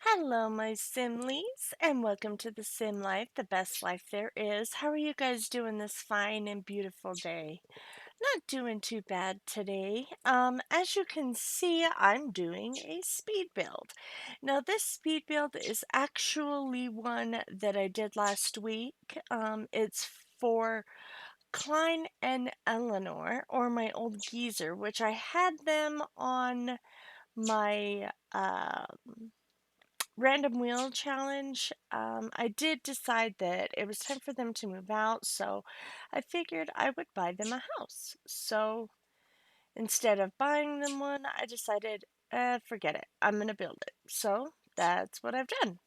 Hello, my Simlies, and welcome to the SimLife, the best life there is. How are you guys doing this fine and beautiful day? Not doing too bad today. As you can see, I'm doing a speed build. Now, this speed build is actually one that I did last week. It's for Cline and Eleanor, or my old geezer, which I had them on my random wheel challenge. I did decide that it was time for them to move out, so I figured I would buy them a house. So instead of buying them one, I decided, forget it, I'm gonna build it. So that's what I've done.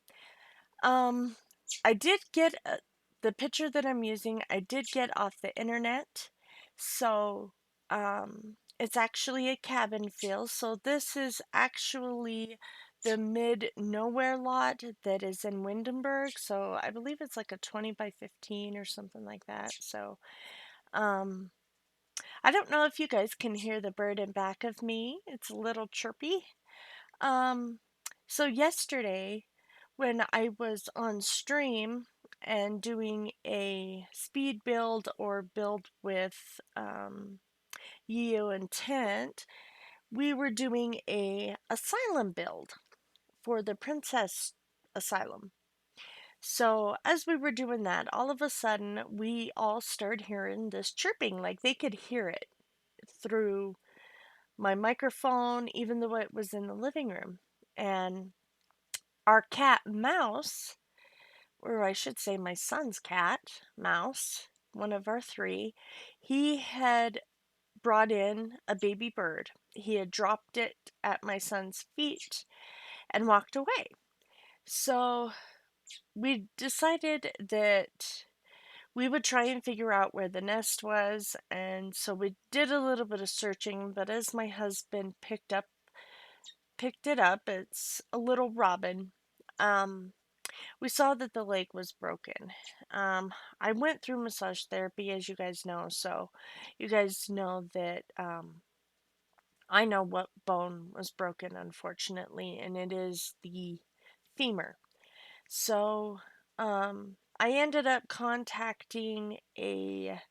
Um, I did get the picture that I'm using, I did get off the internet. So it's actually a cabin feel. So this is actually the mid nowhere lot that is in Windenburg. So I believe it's like a 20 by 15 or something like that. So um, I don't know if you guys can hear the bird in back of me. It's a little chirpy. Um, so yesterday, when I was on stream and doing a speed build or build with Yeo intent, we were doing a asylum build for the princess asylum. So as we were doing that, all of a sudden we all started hearing this chirping, like they could hear it through my microphone, even though it was in the living room. And our cat Mouse, or I should say my son's cat, Mouse, one of our three, he had brought in a baby bird. He had dropped it at my son's feet and walked away. So we decided that we would try and figure out where the nest was, and so we did a little bit of searching, but as my husband picked it up, it's a little robin. Um, we saw that the leg was broken. I went through massage therapy, as you guys know, so you guys know that I know what bone was broken, unfortunately, and it is the femur. So I ended up contacting a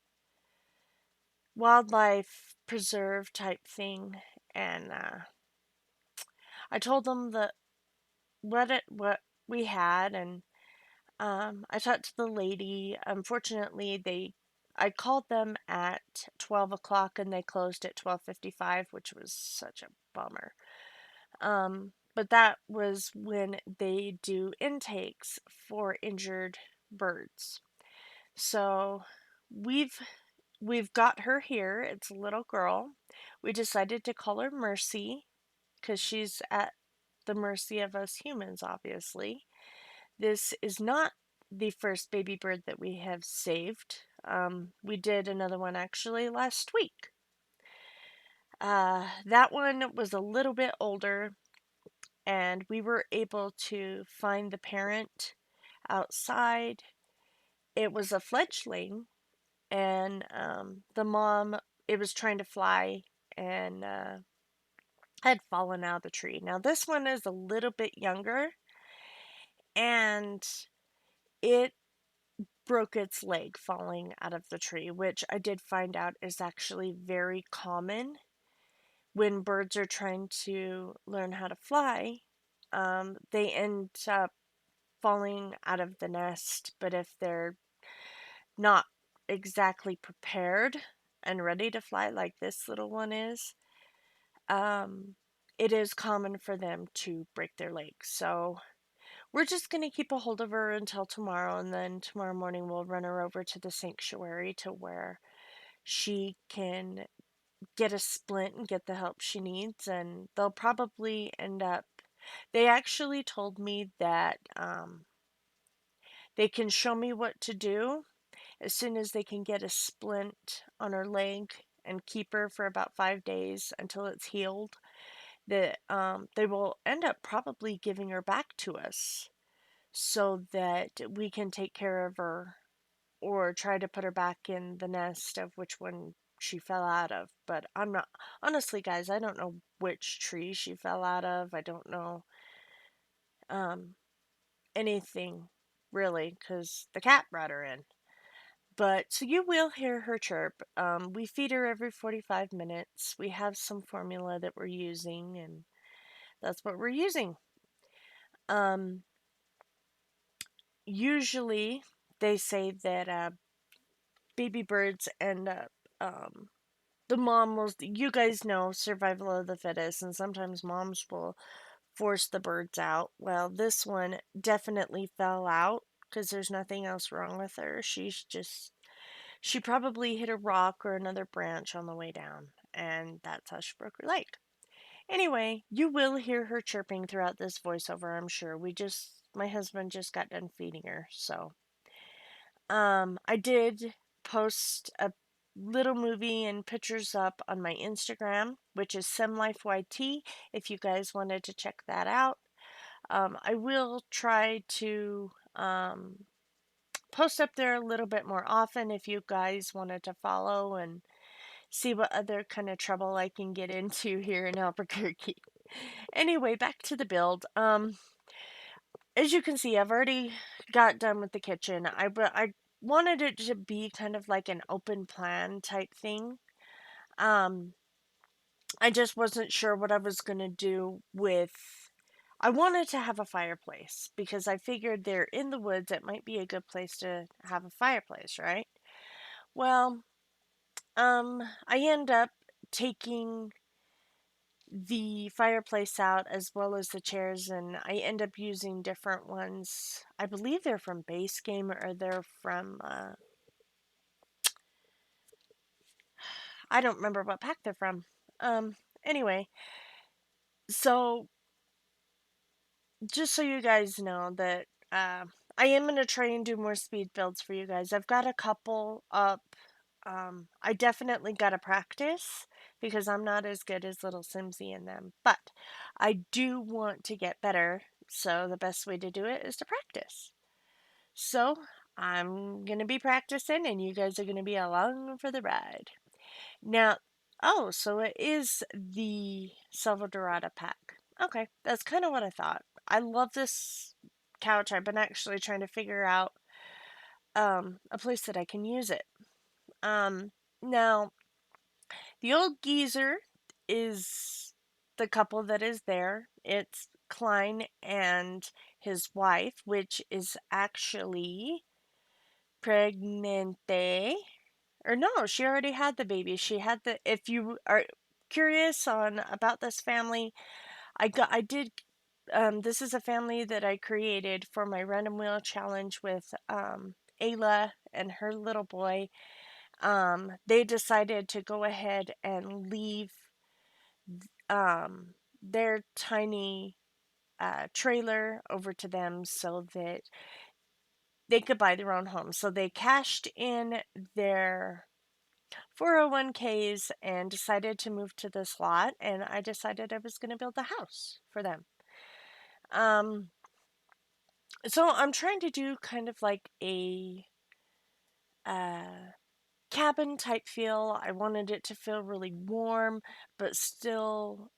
wildlife preserve type thing, and I told them that what we had, and I talked to the lady. Unfortunately, I called them at 12 o'clock and they closed at 12:55, which was such a bummer. But that was when they do intakes for injured birds. So we've we've got her here. It's a little girl. We decided to call her Mercy because she's at the mercy of us humans, obviously. This is not the first baby bird that we have saved. We did another one actually last week. That one was a little bit older, and we were able to find the parent outside. It was a fledgling, and the mom, it was trying to fly and had fallen out of the tree. Now, this one is a little bit younger, and it broke its leg falling out of the tree, which I did find out is actually very common when birds are trying to learn how to fly. They end up falling out of the nest, but if they're not exactly prepared and ready to fly like this little one is, um, it is common for them to break their legs. So we're just going to keep a hold of her until tomorrow, and then tomorrow morning we'll run her over to the sanctuary to where she can get a splint and get the help she needs. And they'll probably end up, they actually told me that they can show me what to do as soon as they can get a splint on her leg and keep her for about 5 days until it's healed. That they will end up probably giving her back to us so that we can take care of her or try to put her back in the nest of which one she fell out of. But I'm not, honestly, guys, I don't know which tree she fell out of. I don't know Um, anything really, because the cat brought her in. But so you will hear her chirp. We feed her every 45 minutes. We have some formula that we're using, and that's what we're using. Um, Usually, they say that baby birds end up, the mom will, you guys know, survival of the fittest, and sometimes moms will force the birds out. Well, this one definitely fell out because there's nothing else wrong with her. She probably hit a rock or another branch on the way down, and that's how she broke her leg. Anyway, you will hear her chirping throughout this voiceover, I'm sure. My husband just got done feeding her, so. I did post a little movie and pictures up on my Instagram, which is SimLife YT, if you guys wanted to check that out. I will try to post up there a little bit more often if you guys wanted to follow and see what other kind of trouble I can get into here in Albuquerque. Anyway, back to the build. As you can see, I've already got done with the kitchen. I wanted it to be kind of like an open plan type thing. Um, I just wasn't sure what I was going to do with. I wanted to have a fireplace because I figured they're in the woods. It might be a good place to have a fireplace, right? Well, I end up taking the fireplace out as well as the chairs, and I end up using different ones. I believe they're from Base Game or they're from I don't remember what pack they're from. Anyway, so just so you guys know that I am going to try and do more speed builds for you guys. I've got a couple up. I definitely got to practice because I'm not as good as little Simsy in them, but I do want to get better. So the best way to do it is to practice. So I'm going to be practicing and you guys are going to be along for the ride. Now, oh, so it is the Selva Dorada pack. Okay, that's kind of what I thought. I love this couch. I've been actually trying to figure out a place that I can use it. Now, the old geezer is the couple that is there. It's Cline and his wife, which is actually pregnante. Or no, she already had the baby. She had the. If you are curious on about this family, I did. This is a family that I created for my random wheel challenge with Ayla and her little boy. They decided to go ahead and leave their tiny trailer over to them so that they could buy their own home. So they cashed in their 401ks and decided to move to this lot, and I decided I was going to build a house for them. Um, so I'm trying to do kind of like a uh, cabin type feel. I wanted it to feel really warm, but still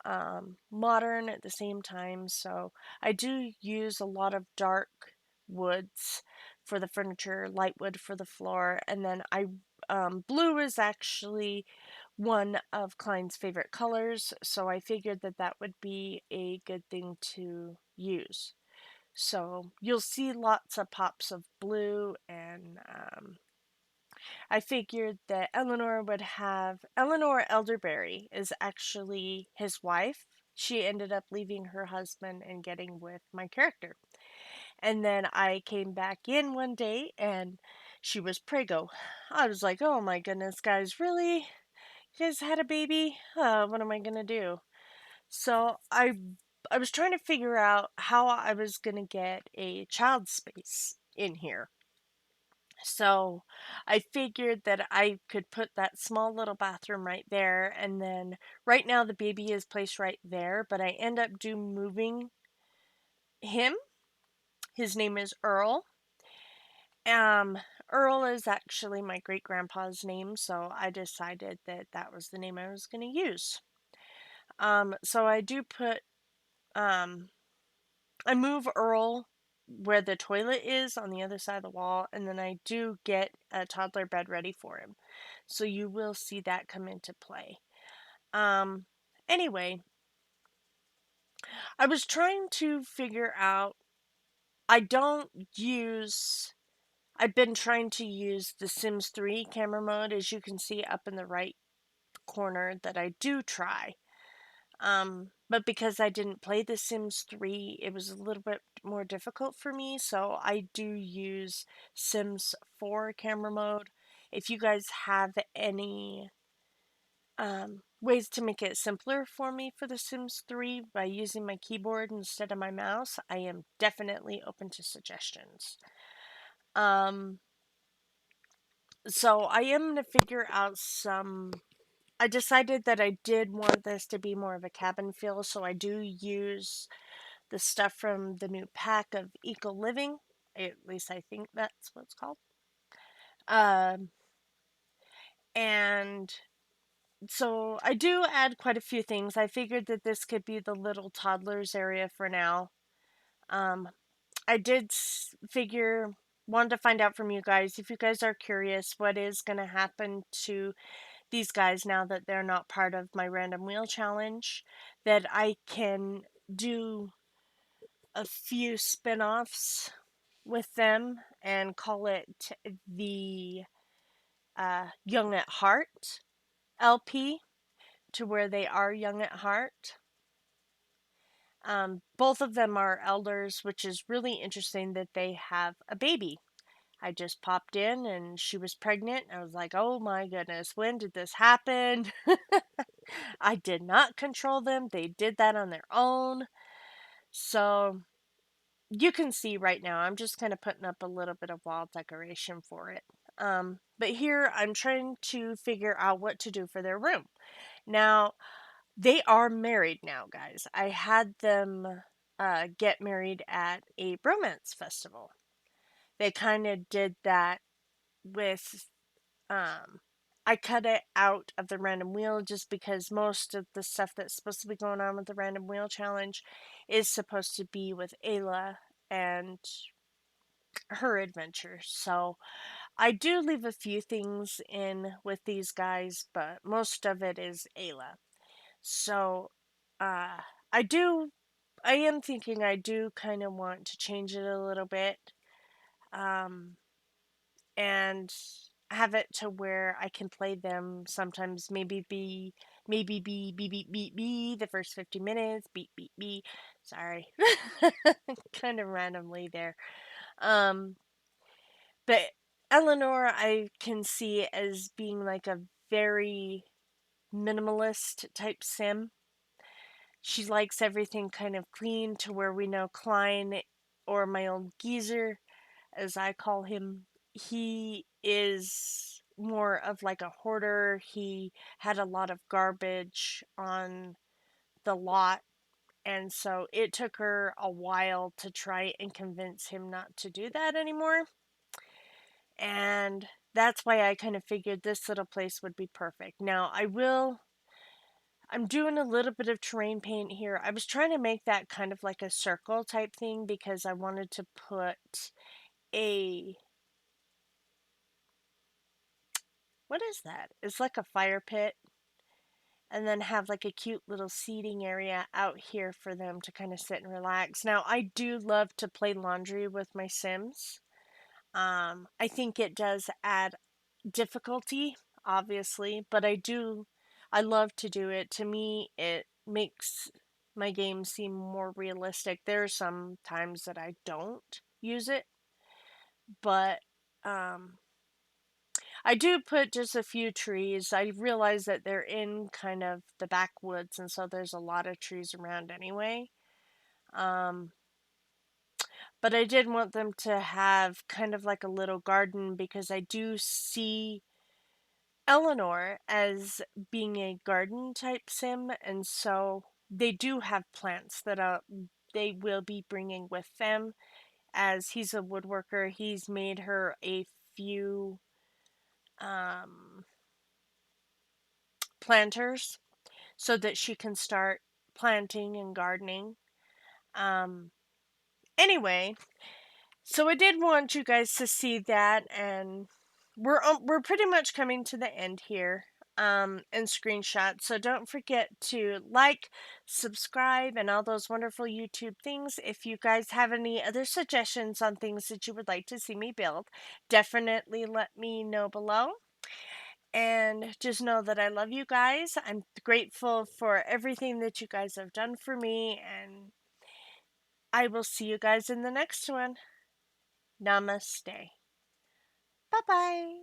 modern at the same time. So I do use a lot of dark woods for the furniture, light wood for the floor, and then blue is actually one of Cline's favorite colors, so I figured that that would be a good thing to use. So you'll see lots of pops of blue, and I figured that Eleanor Elderberry is actually his wife. She ended up leaving her husband and getting with my character. And then I came back in one day and she was prego. I was like, oh my goodness, guys, really? You guys had a baby? What am I gonna do? So I was trying to figure out how I was gonna get a child space in here. So I figured that I could put that small little bathroom right there, and then right now the baby is placed right there, but I end up moving him. His name is Earl. Um, Earl is actually my great grandpa's name, so I decided that that was the name I was going to use. So I do put um I move Earl where the toilet is on the other side of the wall, and then I do get a toddler bed ready for him. So you will see that come into play. Um, anyway, I was trying to figure out, I don't use, I've been trying to use the Sims 3 camera mode, as you can see up in the right corner, that I do try. But because I didn't play The Sims 3, it was a little bit more difficult for me, so I do use Sims 4 camera mode. If you guys have any ways to make it simpler for me for The Sims 3 by using my keyboard instead of my mouse, I am definitely open to suggestions. Um, so I am going to figure out some. I decided that I did want this to be more of a cabin feel, so I do use the stuff from the new pack of Eco Living. At least I think that's what it's called. Um, and so I do add quite a few things. I figured that this could be the little toddlers area for now. Um, I did figure, wanted to find out from you guys, if you guys are curious, what is going to happen to these guys now that they're not part of my random wheel challenge, that I can do a few spin-offs with them and call it the Young at Heart LP, to where they are young at heart. Both of them are elders, which is really interesting that they have a baby. I just popped in and she was pregnant. I was like, oh my goodness, when did this happen? I did not control them. They did that on their own. So you can see right now, I'm just kind of putting up a little bit of wall decoration for it. But here I'm trying to figure out what to do for their room. Now, they are married now, guys. I had them get married at a bromance festival. They kind of did that with um I cut it out of the random wheel just because most of the stuff that's supposed to be going on with the random wheel challenge is supposed to be with Ayla and her adventure. So I do leave a few things in with these guys, but most of it is Ayla. So uh I do I am thinking I do kind of want to change it a little bit. Um and have it to where I can play them sometimes, maybe be the first 50 minutes, beep. Sorry. Kind of randomly there. Um but Eleanor I can see as being like a very minimalist type sim. She likes everything kind of clean, to where we know Cline, or my old geezer as I call him, he is more of like a hoarder. He had a lot of garbage on the lot, and so it took her a while to try and convince him not to do that anymore. And that's why I kind of figured this little place would be perfect. Now, I'm doing a little bit of terrain paint here. I was trying to make that kind of like a circle type thing because I wanted to put a, what is that? It's like a fire pit, and then have like a cute little seating area out here for them to kind of sit and relax. Now, I do love to play laundry with my Sims. I think it does add difficulty, obviously, but I love to do it. To me, it makes my game seem more realistic. There are some times that I don't use it, but um, I do put just a few trees. I realize that they're in kind of the backwoods, and so there's a lot of trees around anyway. Um, but I did want them to have kind of like a little garden, because I do see Eleanor as being a garden type sim, and so they do have plants that they will be bringing with them. As he's a woodworker, he's made her a few um, planters so that she can start planting and gardening. Um, Anyway, so I did want you guys to see that, and we're pretty much coming to the end here. And screenshots. So don't forget to like, subscribe, and all those wonderful YouTube things. If you guys have any other suggestions on things that you would like to see me build, definitely let me know below. And just know that I love you guys. I'm grateful for everything that you guys have done for me, and I will see you guys in the next one. Namaste. Bye bye.